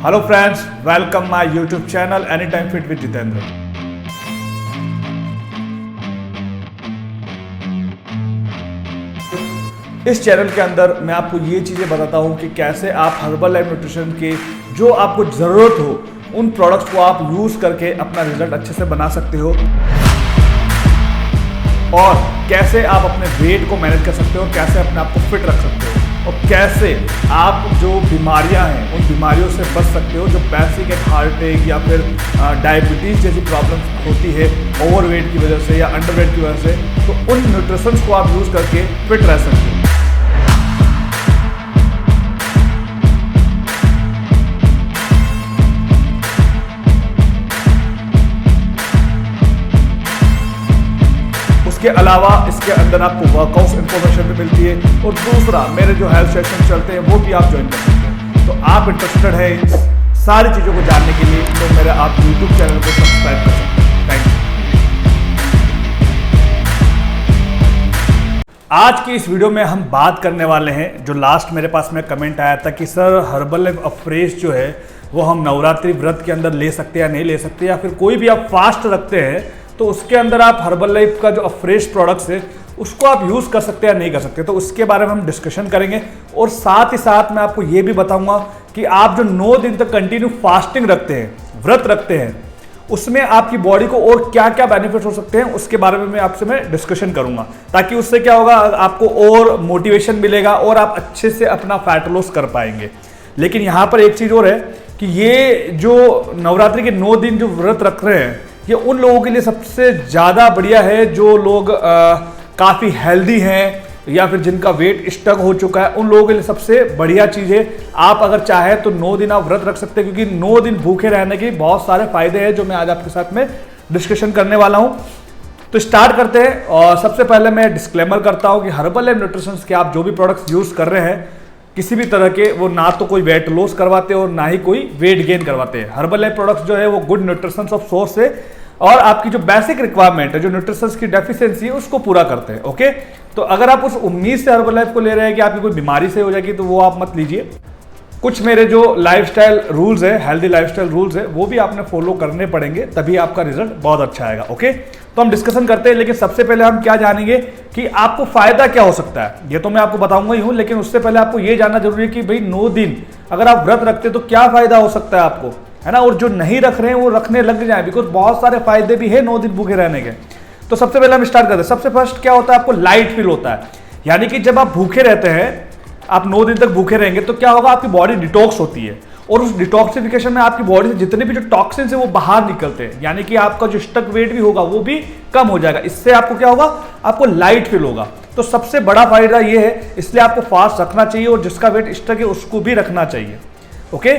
Hello friends, welcome my YouTube channel any time fit with Jitendra. इस channel के अंदर मैं आपको ये चीज़ें बताता हूँ कि कैसे आप हर्बल लाइफ न्यूट्रिशन के जो आपको ज़रूरत हो उन प्रोडक्ट्स को आप यूज़ करके अपना रिजल्ट अच्छे से बना सकते हो और कैसे आप अपने वेट को मैनेज कर सकते हो, कैसे अपने आप को फिट रख सकते हो और कैसे आप जो बीमारियां हैं उन बीमारियों से बच सकते हो जो बेसिक एक हार्ट अटैक या फिर डायबिटीज़ जैसी प्रॉब्लम होती है ओवरवेट की वजह से या अंडरवेट की वजह से। तो उन न्यूट्रिशंस को आप यूज़ करके फिट रह सकते हो। इसके अलावा इसके अंदर आपको वर्कआउट इन्फॉर्मेशन भी मिलती है और दूसरा मेरे जो हेल्थ सेशन चलते हैं वो भी आप ज्वाइन कर सकते हैं। तो आप इंटरेस्टेड है इन सारी चीज़ों को जानने के लिए तो मेरे आप यूट्यूब चैनल को सब्सक्राइब कर सकते हैं। Thank you. आज की इस वीडियो में हम बात करने वाले हैं जो लास्ट मेरे पास में कमेंट आया था कि सर हर्बल लाइफ अफ्रेश जो है वो हम नवरात्रि व्रत के अंदर ले सकते हैं या नहीं ले सकते, या फिर कोई भी आप फास्ट रखते हैं तो उसके अंदर आप हर्बल लाइफ का जो फ्रेश प्रोडक्ट्स है उसको आप यूज़ कर सकते हैं या नहीं कर सकते। तो उसके बारे में हम डिस्कशन करेंगे और साथ ही साथ मैं आपको ये भी बताऊंगा कि आप जो 9 दिन तक कंटिन्यू फास्टिंग रखते हैं, व्रत रखते हैं, उसमें आपकी बॉडी को और क्या क्या बेनिफिट हो सकते हैं उसके बारे में मैं डिस्कशन करूंगा, ताकि उससे क्या होगा आपको और मोटिवेशन मिलेगा और आप अच्छे से अपना फैट लॉस कर पाएंगे। लेकिन यहाँ पर एक चीज़ और है कि ये जो नवरात्रि के 9 दिन जो व्रत रख रहे हैं ये उन लोगों के लिए सबसे ज़्यादा बढ़िया है जो लोग काफ़ी हेल्दी हैं या फिर जिनका वेट स्टक हो चुका है, उन लोगों के लिए सबसे बढ़िया चीज़ है। आप अगर चाहें तो 9 दिन आप व्रत रख सकते हैं क्योंकि 9 दिन भूखे रहने के बहुत सारे फायदे हैं जो मैं आज आपके साथ में डिस्कशन करने वाला हूं। तो स्टार्ट करते हैं और सबसे पहले मैं डिस्क्लेमर करता हूं कि हर्बल लाइफ न्यूट्रिशन के आप जो भी प्रोडक्ट्स यूज़ कर रहे हैं किसी भी तरह के वो ना तो कोई वेट लॉस करवाते और ना ही कोई वेट गेन करवाते हैं। हर्बल लाइफ प्रोडक्ट्स जो है वो गुड न्यूट्रिशन ऑफ सोर्स है और आपकी जो बेसिक रिक्वायरमेंट है, जो न्यूट्रिशंस की डेफिशिएंसी है उसको पूरा करते हैं। ओके, तो अगर आप उस उम्मीद से हर्बल लाइफ को ले रहे हैं कि आपकी कोई बीमारी से हो जाएगी तो वो आप मत लीजिए। कुछ मेरे जो लाइफस्टाइल रूल्स है, हेल्दी लाइफस्टाइल रूल्स है, वो भी आपने फॉलो करने पड़ेंगे तभी आपका रिजल्ट बहुत अच्छा आएगा। ओके, तो हम डिस्कशन करते हैं, लेकिन सबसे पहले हम क्या जानेंगे कि आपको फायदा क्या हो सकता है। ये तो मैं आपको बताऊंगा ही हूं, लेकिन उससे पहले आपको ये जानना जरूरी है कि भाई 9 दिन अगर आप व्रत रखते तो क्या फायदा हो सकता है आपको, है ना। और जो नहीं रख रहे हैं वो रखने लग जाए, बिकॉज बहुत सारे फायदे भी है 9 दिन भूखे रहने के। तो सबसे पहले हम स्टार्ट करते हैं। सबसे फर्स्ट क्या होता है, आपको लाइट फील होता है, यानी कि जब आप भूखे रहते हैं, आप 9 दिन तक भूखे रहेंगे तो क्या होगा, आपकी बॉडी डिटॉक्स होती है और उस डिटॉक्सिफिकेशन में आपकी बॉडी से जितने भी जो टॉक्सिन्स है वो बाहर निकलते हैं, यानी कि आपका जो स्टक वेट भी होगा वो भी कम हो जाएगा। इससे आपको क्या होगा, आपको लाइट फील होगा। तो सबसे बड़ा फायदा ये है, इसलिए आपको फास्ट रखना चाहिए और जिसका वेट स्टक है उसको भी रखना चाहिए। ओके,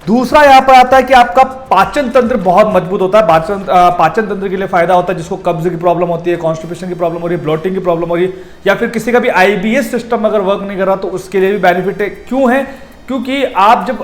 दूसरा यहां पर आता है कि आपका पाचन तंत्र बहुत मजबूत होता है। पाचन तंत्र के लिए फायदा होता है जिसको कब्ज की प्रॉब्लम होती है, कॉन्स्टिपेशन की प्रॉब्लम हो रही है, ब्लोटिंग की प्रॉब्लम हो रही है, या फिर किसी का भी आईबीएस सिस्टम अगर वर्क नहीं कर रहा तो उसके लिए भी बेनिफिट है। क्यों है, क्योंकि आप जब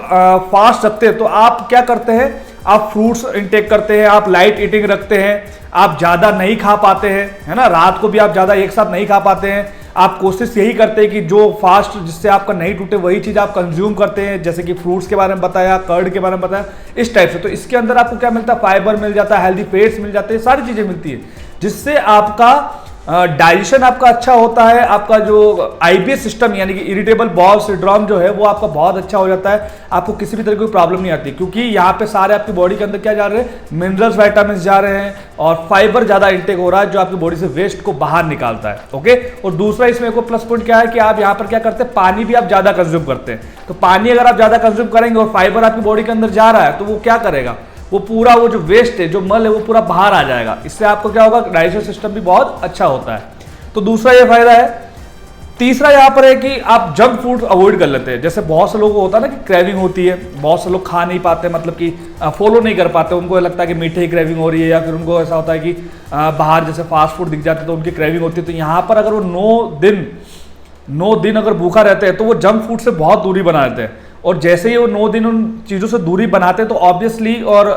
फास्ट रखते हैं तो आप क्या करते हैं, आप फ्रूट्स इंटेक करते हैं, आप लाइट ईटिंग रखते हैं, आप ज़्यादा नहीं खा पाते हैं, है ना, रात को भी आप ज़्यादा एक साथ नहीं खा पाते हैं। आप कोशिश यही करते हैं कि जो फास्ट जिससे आपका नहीं टूटे वही चीज़ आप कंज्यूम करते हैं, जैसे कि फ्रूट्स के बारे में बताया, कर्ड के बारे में बताया, इस टाइप से। तो इसके अंदर आपको क्या मिलता है, फाइबर मिल जाता है, हेल्दी फैट्स मिल जाते हैं, सारी चीज़ें मिलती है जिससे आपका डाइजेशन आपका अच्छा होता है। आपका जो आईबीएस सिस्टम यानी कि इरिटेबल बाउल सिंड्रोम जो है वो आपका बहुत अच्छा हो जाता है। आपको किसी भी तरह की कोई प्रॉब्लम नहीं आती क्योंकि यहाँ पे सारे आपकी बॉडी के अंदर क्या जा रहे हैं, मिनरल्स, विटामिन जा रहे हैं और फाइबर ज्यादा इंटेक हो रहा है जो आपकी बॉडी से वेस्ट को बाहर निकालता है। ओके, और दूसरा इसमें एक प्लस पॉइंट क्या है कि आप यहाँ पर क्या करते हैं, पानी भी आप ज्यादा कंज्यूम करते हैं। तो पानी अगर आप ज्यादा कंज्यूम करेंगे और फाइबर आपकी बॉडी के अंदर जा रहा है तो वो क्या करेगा, वो पूरा वो जो वेस्ट है, जो मल है, वो पूरा बाहर आ जाएगा। इससे आपको क्या होगा, डाइजेशन सिस्टम भी बहुत अच्छा होता है। तो दूसरा ये फायदा है। तीसरा यहाँ पर है कि आप जंक फूड अवॉइड कर लेते हैं। जैसे बहुत से लोगों को होता है ना कि क्रेविंग होती है, बहुत से लोग खा नहीं पाते, मतलब कि फॉलो नहीं कर पाते, उनको लगता है कि मीठे की क्रेविंग हो रही है, या फिर उनको ऐसा होता है कि बाहर जैसे फास्ट फूड दिख जाते हैं तो उनकी क्रेविंग होती है। तो यहाँ पर अगर वो 9 दिन अगर भूखा रहते हैं तो वो जंक फूड से बहुत दूरी बना देते हैं और जैसे ही वो 9 दिन उन चीज़ों से दूरी बनाते हैं तो ऑब्वियसली और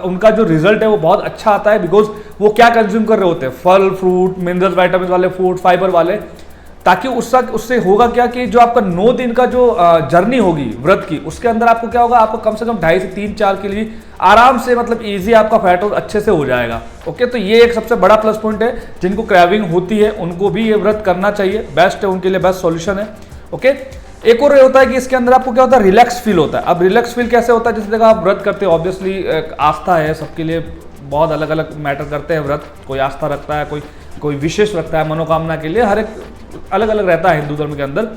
उनका जो रिजल्ट है वो बहुत अच्छा आता है, बिकॉज वो क्या कंज्यूम कर रहे होते हैं, फल, फ्रूट, मिनरल, विटामिन वाले फूड, फाइबर वाले, ताकि उससे होगा क्या कि जो आपका 9 दिन का जो जर्नी होगी व्रत की, उसके अंदर आपको क्या होगा, आपको कम से कम 2.5 से 3-4 के लिए आराम से मतलब इजी आपका फैट लॉस अच्छे से हो जाएगा। ओके, तो ये एक सबसे बड़ा प्लस पॉइंट है। जिनको क्रेविंग होती है उनको भी ये व्रत करना चाहिए, बेस्ट है, उनके लिए बेस्ट सॉल्यूशन है। ओके, एक और ये होता है कि इसके अंदर आपको क्या होता है, रिलैक्स फील होता है। अब रिलैक्स फील कैसे होता है, जिस जगह आप व्रत करते हैं, ऑब्वियसली आस्था है, सबके लिए बहुत अलग अलग मैटर करते हैं व्रत। कोई आस्था रखता है, कोई विशेष रखता है मनोकामना के लिए, हर एक अलग अलग रहता है हिंदू धर्म के अंदर।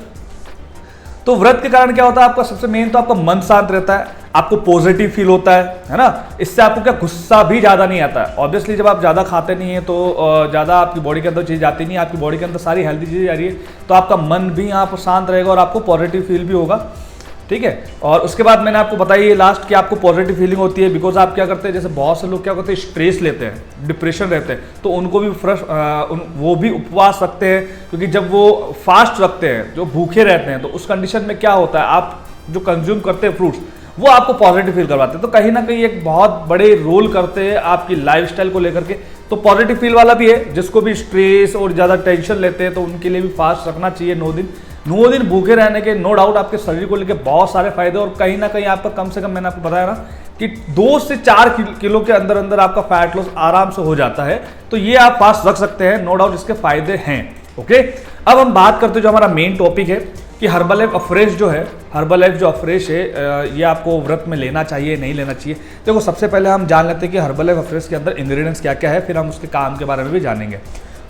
तो व्रत के कारण क्या होता है, आपका सबसे मेन तो आपका मन शांत रहता है, आपको पॉजिटिव फील होता है ना। इससे आपको क्या गुस्सा भी ज्यादा नहीं आता है। ऑब्वियसली जब आप ज्यादा खाते नहीं है तो ज्यादा आपकी बॉडी के अंदर चीज जाती नहीं है, आपकी बॉडी के अंदर सारी हेल्दी चीजें जा रही है, तो आपका मन भी यहाँ पर शांत रहेगा और आपको पॉजिटिव फील भी होगा। ठीक है, और उसके बाद मैंने आपको बताई लास्ट कि आपको पॉजिटिव फीलिंग होती है, बिकॉज आप क्या करते हैं, जैसे बहुत से लोग क्या करते हैं, स्ट्रेस लेते हैं, डिप्रेशन रहते हैं, तो उनको भी फ्रेश वो भी उपवास रखते हैं, क्योंकि जब वो फास्ट रखते हैं, जो भूखे रहते हैं, तो उस कंडीशन में क्या होता है, आप जो कंज्यूम करते हैं फ्रूट्स, वो आपको पॉजिटिव फील करवाते हैं। तो कहीं ना कहीं एक बहुत बड़े रोल करते हैं आपकी लाइफस्टाइल को लेकर के। तो पॉजिटिव फील वाला भी है, जिसको भी स्ट्रेस और ज़्यादा टेंशन लेते हैं, तो उनके लिए भी फास्ट रखना चाहिए 9 दिन। 9 दिन भूखे रहने के नो डाउट आपके शरीर को लेकर बहुत सारे फायदे, और कहीं ना कहीं आपका कम से कम, मैंने आपको बताया ना कि 2 से 4 किलो के अंदर अंदर आपका फैट लॉस आराम से हो जाता है। तो ये आप फास्ट रख सकते हैं, नो डाउट इसके फायदे हैं। ओके, अब हम बात करते हैं जो हमारा मेन टॉपिक है कि हर्बलाइफ अफ्रेश जो है, हर्बलाइफ जो अफ्रेश है, ये आपको व्रत में लेना चाहिए नहीं लेना चाहिए। देखो, सबसे पहले हम जान लेते हैं कि हर्बलाइफ अफ्रेश के अंदर इंग्रेडिएंट्स क्या क्या है, फिर हम उसके काम के बारे में भी जानेंगे।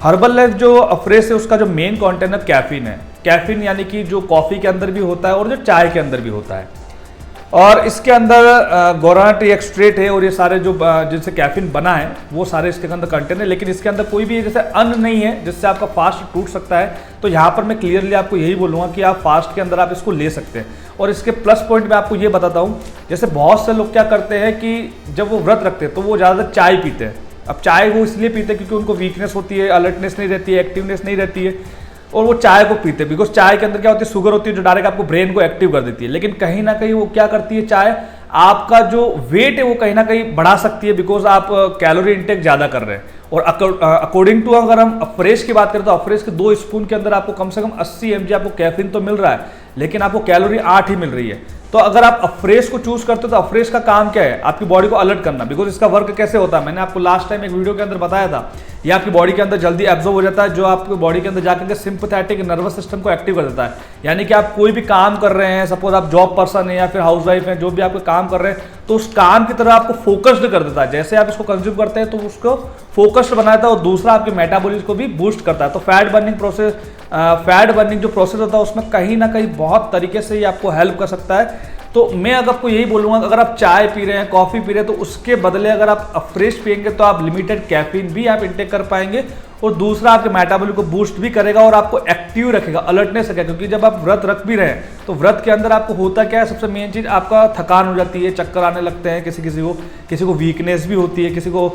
हर्बलाइफ जो अफ्रेश है उसका जो मेन कंटेनर कैफीन है। कैफीन यानी कि जो कॉफ़ी के अंदर भी होता है और जो चाय के अंदर भी होता है, और इसके अंदर गोराना टी एक्सट्रेट है, और ये सारे जो जिनसे कैफीन बना है वो सारे इसके अंदर कंटेन है। लेकिन इसके अंदर कोई भी जैसे अन्न नहीं है जिससे आपका फास्ट टूट सकता है। तो यहाँ पर मैं क्लियरली आपको यही बोलूँगा कि आप फास्ट के अंदर आप इसको ले सकते हैं। और इसके प्लस पॉइंट मैं आपको ये बताता हूँ, जैसे बहुत से लोग क्या करते हैं कि जब वो व्रत रखते हैं तो वो ज़्यादातर चाय पीते हैं। अब चाय वो इसलिए पीते हैं क्योंकि उनको वीकनेस होती है, अलर्टनेस नहीं रहती है, एक्टिवनेस नहीं रहती है, और वो चाय को पीते हैं। बिकॉज चाय के अंदर क्या होती है, शुगर होती है जो डायरेक्ट आपको ब्रेन को एक्टिव कर देती है। लेकिन कहीं ना कहीं वो क्या करती है, चाय आपका जो वेट है वो कहीं ना कहीं बढ़ा सकती है, बिकॉज आप कैलोरी इंटेक ज़्यादा कर रहे हैं। और अकॉर्डिंग टू अगर हम अफ्रेश की बात करें तो अफ्रेश के 2 स्पून के अंदर आपको कम से कम 80 mg आपको कैफीन तो मिल रहा है, लेकिन आपको कैलोरी 8 ही मिल रही है। तो अगर आप अफ्रेश को चूज करते हो तो अफ्रेश का काम क्या है, आपकी बॉडी को अलर्ट करना। बिकॉज इसका वर्क कैसे होता है, मैंने आपको लास्ट टाइम एक वीडियो के अंदर बताया था, ये आपकी बॉडी के अंदर जल्दी एब्जॉर्ब हो जाता है, जो आपकी बॉडी के अंदर जाकर के सिंपैथेटिक नर्वस सिस्टम को एक्टिव कर देता है। यानी कि आप कोई भी काम कर रहे हैं, सपोज आप जॉब पर्सन है या फिर हाउस वाइफ है, जो भी आपको काम कर रहे हैं, तो उस काम की तरह आपको फोकस्ड कर देता है। जैसे आप इसको कंज्यूम करते हैं तो उसको फोकस्ड बनाता है, और दूसरा आपके मेटाबॉलिज्म को भी बूस्ट करता है। तो फैट बर्निंग जो प्रोसेस होता है उसमें कहीं ना कहीं बहुत तरीके से ये आपको हेल्प कर सकता है। तो मैं अगर आपको यही बोलूँगा, अगर आप चाय पी रहे हैं, कॉफ़ी पी रहे हैं, तो उसके बदले अगर आप अफ्रेश पियेंगे तो आप लिमिटेड कैफीन भी आप इंटेक कर पाएंगे, और दूसरा आपके मेटाबॉलिज्म को बूस्ट भी करेगा और आपको एक्टिव रखेगा, अलर्टनेस रखेगा। क्योंकि जब आप व्रत रख भी रहे हैं तो व्रत के अंदर आपको होता क्या है, सबसे मेन चीज़ आपका थकान हो जाती है, चक्कर आने लगते हैं, किसी को वीकनेस भी होती है, किसी को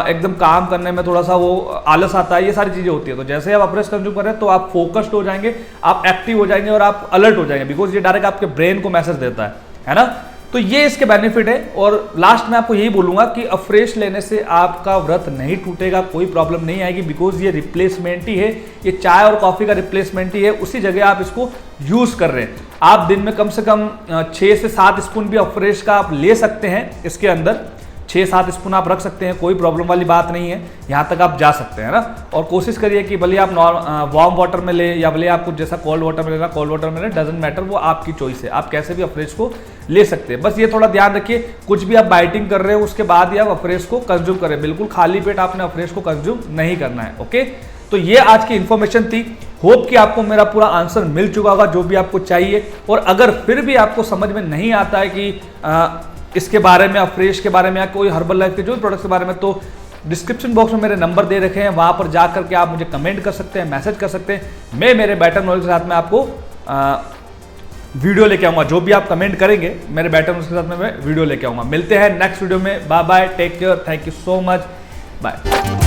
एकदम काम करने में थोड़ा सा वो आलस आता है, ये सारी चीज़ें होती है। तो जैसे आप अफ्रेश कंज्यूम कर रहे हैं तो आप फोकस्ड हो जाएंगे, आप एक्टिव हो जाएंगे और आप अलर्ट हो जाएंगे, बिकॉज ये डायरेक्ट आपके ब्रेन को मैसेज देता है ना। तो ये इसके बेनिफिट है। और लास्ट में आपको यही बोलूंगा कि अफ्रेश लेने से आपका व्रत नहीं टूटेगा, कोई प्रॉब्लम नहीं आएगी, बिकॉज ये रिप्लेसमेंट ही है, ये चाय और कॉफी का रिप्लेसमेंट ही है। उसी जगह आप इसको यूज कर रहे हैं। आप दिन में कम से कम 6 से 7 स्पून भी अफ्रेश का आप ले सकते हैं, इसके अंदर 6-7 स्पून आप रख सकते हैं, कोई प्रॉब्लम वाली बात नहीं है, यहाँ तक आप जा सकते हैं ना। और कोशिश करिए कि भले आप वार्म वाटर में ले या भले आपको जैसा कोल्ड वाटर में लेना, कोल्ड वाटर में ले, डजंट मैटर, वो आपकी चॉइस है, आप कैसे भी अफ्रेश को ले सकते हैं। बस ये थोड़ा ध्यान रखिए, कुछ भी आप बाइटिंग कर रहे हो उसके बाद ही आप अफ्रेश को कंज्यूम करें, बिल्कुल खाली पेट आपने अफ्रेश को कंज्यूम नहीं करना है। ओके, तो ये आज की इन्फॉर्मेशन थी। होप कि आपको मेरा पूरा आंसर मिल चुका होगा जो भी आपको चाहिए। और अगर फिर भी आपको समझ में नहीं आता है कि इसके बारे में, अफ्रेश के बारे में या कोई हर्बलाइफ के जो भी प्रोडक्ट्स के बारे में, तो डिस्क्रिप्शन बॉक्स में मेरे नंबर दे रखे हैं, वहां पर जाकर के आप मुझे कमेंट कर सकते हैं, मैसेज कर सकते हैं। मैं मेरे बेटर नॉलेज के साथ में आपको वीडियो लेके आऊंगा। जो भी आप कमेंट करेंगे मेरे बेटर नॉलेज के साथ में मैं वीडियो लेके आऊंगा। मिलते हैं नेक्स्ट वीडियो में। Bye bye, take care, thank you so much, bye.